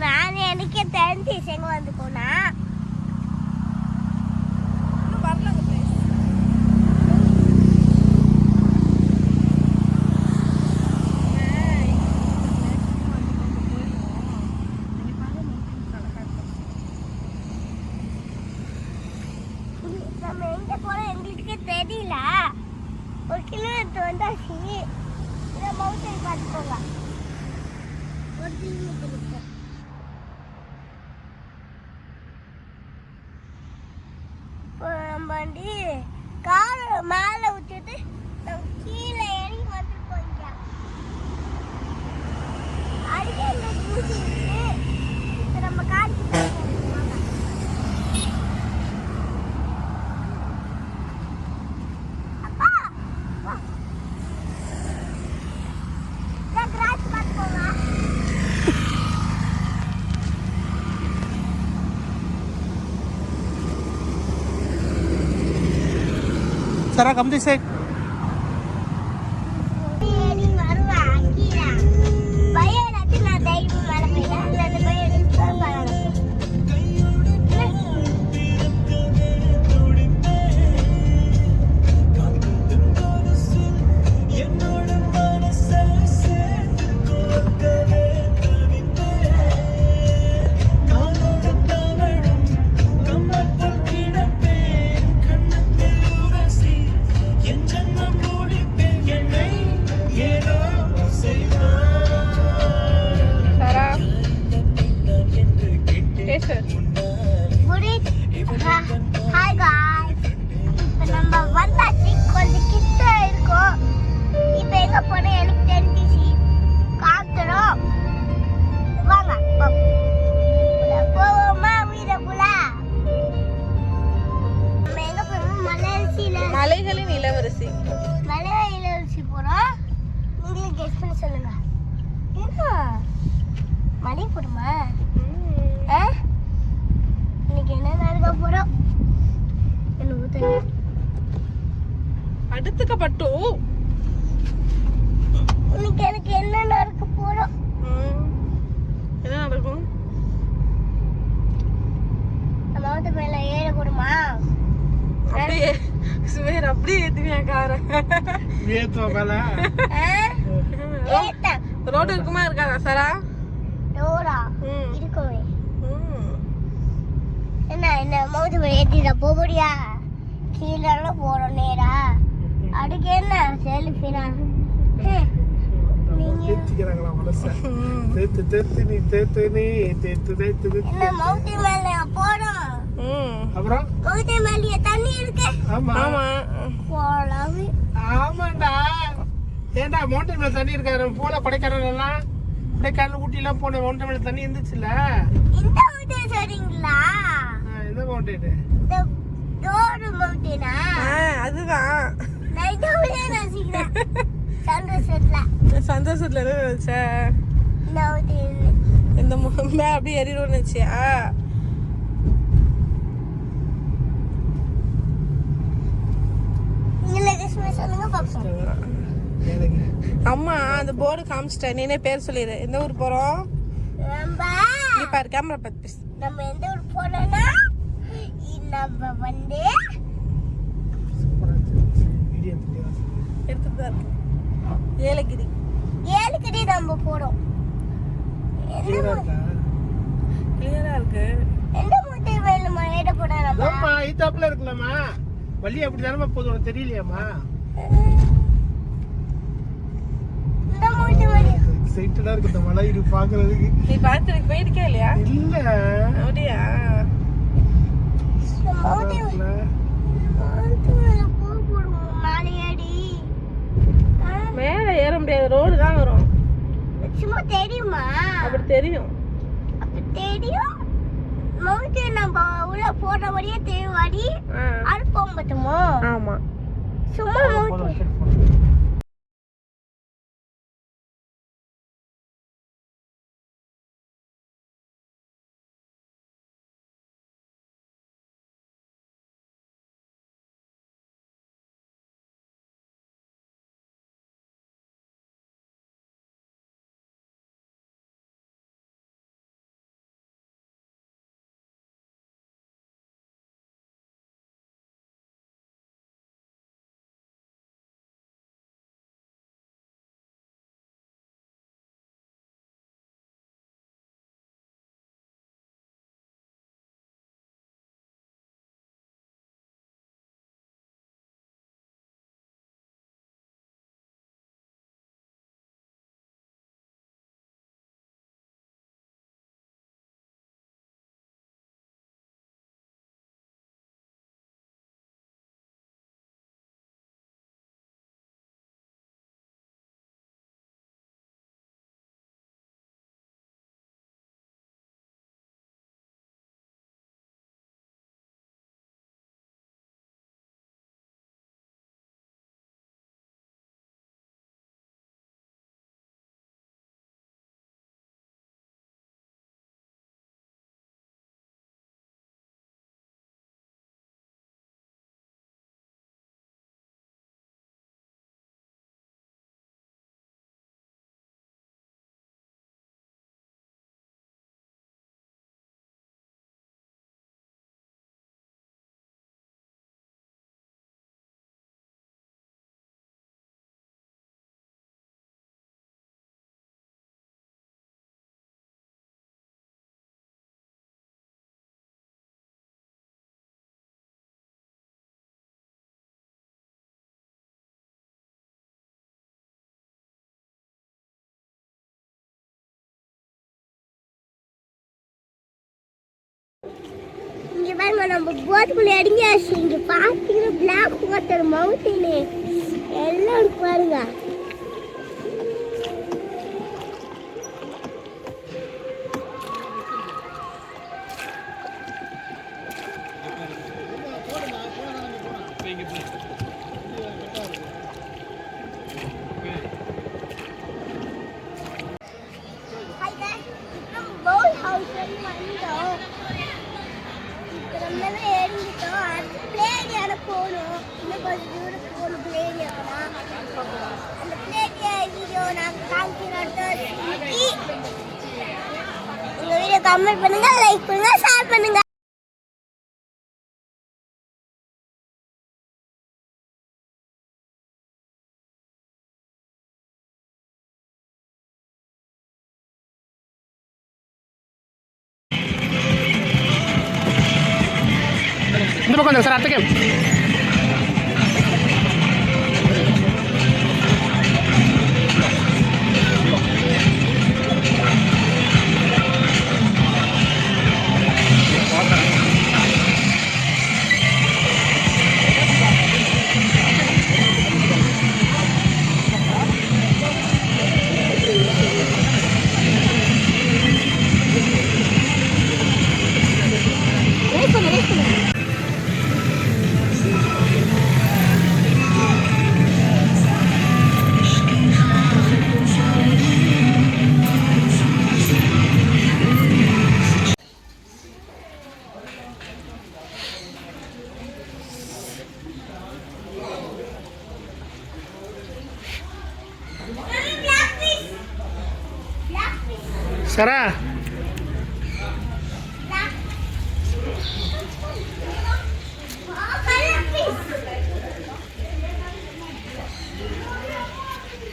நான் எனக்கே தெரிஞ்சு எங்க வந்துக்கோனா நம்ம எங்க போறோம் எங்களுக்கே தெரியல. ஒரு கிலோமீட்டர் வந்தாச்சு. இந்த மவுண்டன் பார்த்துக்கோங்க. ஒரு கிலோமீட்டர் இருக்கு. நம்ம வந்து காரை மேலே விட்டுட்டு நம்ம கீழே இறங்கி வந்துருக்கோம். இங்க அடிக்க இந்த தூசி இருக்கு. இப்போ நம்ம காருக்கு Sarah, come this side. Hi guys, இப்போ நம்ம வந்தாச்சு. கொஞ்சம் கிட்ட இருக்கோம். இப்போ எங்க போறோம் எனக்கு தெரிஞ்சிச்சு. காத்துறோம் வாங்க போவோமா வீரகுல. நம்ம எங்க போறோம்? மலைகளின் இளவரசி. மலைகளின் இளவரசி போறோம். நீங்களே கெஸ் பண்ணி சொல்லுங்க. என்ன மலை போறோமா? இன்னைக்கு என்ன நடக்க போறோம்? அடுத்துக்கப்பட்டு இன்னைக்கு எனக்கு என்ன நடக்க போறோம்? என்ன நடக்கும்? நம்ம மேல ஏற போறோமா? அப்படியே சுவேர் அப்படியே ஏத்துவியா காரை? ரோடு இருக்குமா இருக்காதா சாரா? ரோடா இருக்குமே. என்ன மௌத்து மேல ஏத்திட போறியா? கீழே போறோம் நேரா. அதுக்கு என்ன செல்ஃபினா? என்ன மௌத்து மேல போறோம். அப்புறம் மௌத்து மேல தண்ணி இருக்கு. ஆமா போலாம். ஆமாண்டா. ஏன்டா மவுண்டன் மேல தண்ணி இருக்காரு போல கொடைக்கானல் எல்லாம் கொடைக்கானல் ஊட்டி எல்லாம் போன மவுண்டன் மேல தண்ணி இருந்துச்சுல்ல இந்த மவுண்டன் சரிங்களா இந்த மவுண்டன் இந்த டோர் மவுண்டனா அதுதான் நான் இதோட ரசிக்கிறேன் சந்தோஷத்துல நினைச்ச இந்த மவுண்டன் இந்த மே அப்படியே ஏறிடுவோம்னு நினைச்சியா சொல்லுங்க பாப்போம் அம்மா அந்த போர்டு காமிச்சிட்டேன் நீனே பேர் சொல்லிடு எந்த ஊர் போறோம் நீ பாரு கேமரா பார்த்து பேசு நம்ம எந்த ஊர் போறோம்னா நம்ம வந்து எடுத்துட்டு தான் இருக்கு ஏலகிரி ஏலகிரி நம்ம போறோம் கிளியரா இருக்கு எந்த மூட்டை வேணுமா ஏட போறா நம்ம இதாப்புல இருக்கலாமா வள்ளி அப்படி தானே போதும் உனக்கு தெரியலையாமா இந்த மூட்டை வேணும் எக்ஸைட்டடா இருக்கு இந்த மலை இது பாக்குறதுக்கு நீ பார்த்து போயிருக்கே இல்லையா இல்ல அப்படியா மேல ஏற முடியாது ரோடு தான் வரும் சும்மா தெரியுமா அப்படி தெரியும் அப்படி தெரியும் மவுண்டன் நம்ம உள்ள போற வழியே தெரியும் வழி அது போக மாட்டோமோ ஆமா சும்மா மவுண்டன் இங்க பாருங்க நம்ம போட்டுக்குள்ள இறங்கியாச்சு இங்க பாத்தீங்கன்னா பிளாக் வாட்டர் மவுண்டனு எல்லாம் இருக்கு பாருங்க கமெண்ட் பண்ணுங்க லைக் பண்ணுங்க ஷேர் பண்ணுங்க இந்த பக்கம் சார் அடுத்த கேம் சரா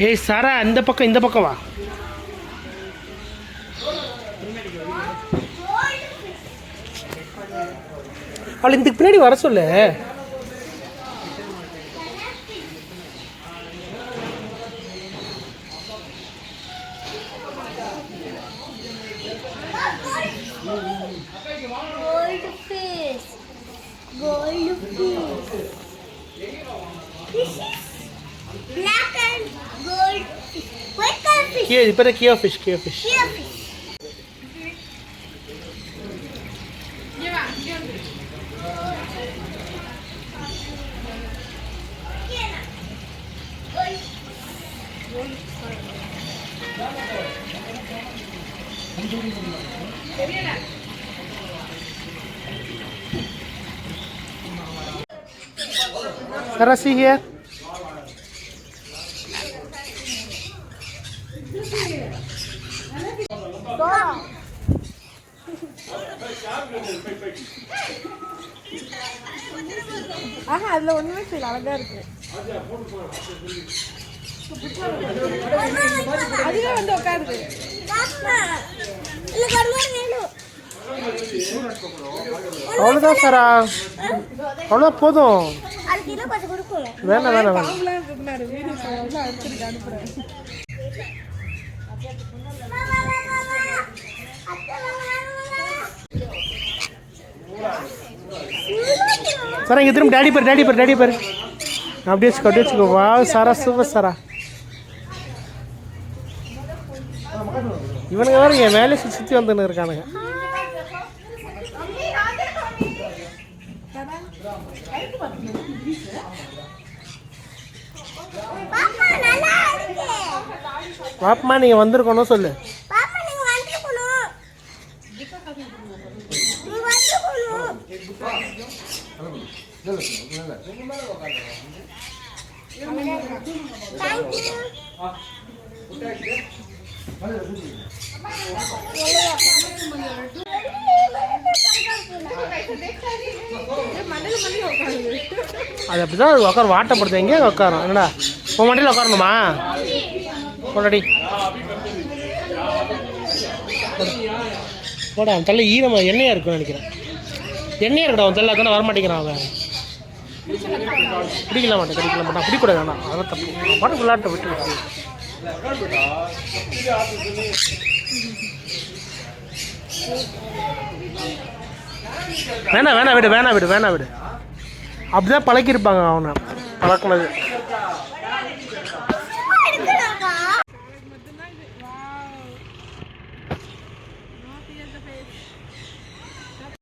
ஏய் சரா இந்த பக்கம் வா. அவள் இதுக்கு பின்னாடி வர சொல்லு. Black and gold fish. White color fish. Kia fish. Kia fish. Sarah, see here. ஆஹா அதுல ஒண்ணுமே செய்யல, அழகா இருக்கு. அதுவே வந்து உட்காருது. அவ்வளோதான் சரா, அவ்வளோதான் போதும். வேணாம் பாம்புலாம் இருந்தாரு வீடியோ அடுத்து அனுப்புறேன். சரா இங்கே திரும்ப டாடி பேர் அப்படியே வச்சுக்கோ. வா சாரா, சூப்பர் சாரா. இவனுங்க வேற என் வேலையை சுற்றி வந்துன்னு இருக்கானுங்க. பாப்பா நீங்கள் வந்திருக்கணும் சொல்லு. அது அப்படிதான் உட்கார வாட்டப்படுது. எங்கே உட்காரும்? என்னடா உன் மண்டியில் உட்காரணுமா? போடாடி போடா. அவன் தள்ள ஈரமா எண்ணெயாக இருக்குன்னு நினைக்கிறேன். எண்ணெயாக இருக்கடா அவன் தள்ள, அதானே வரமாட்டேங்கிறான் அவன். பிடிக்கல மாட்டான் பிடிக்கூடாது. வேணாம், அதெல்லாம் தப்பு. பாட்டு விளையாட்டை விட்டு வேணாம் விடு. அப்படிதான் பழக்கியிருப்பாங்க அவனை, பழக்கினது.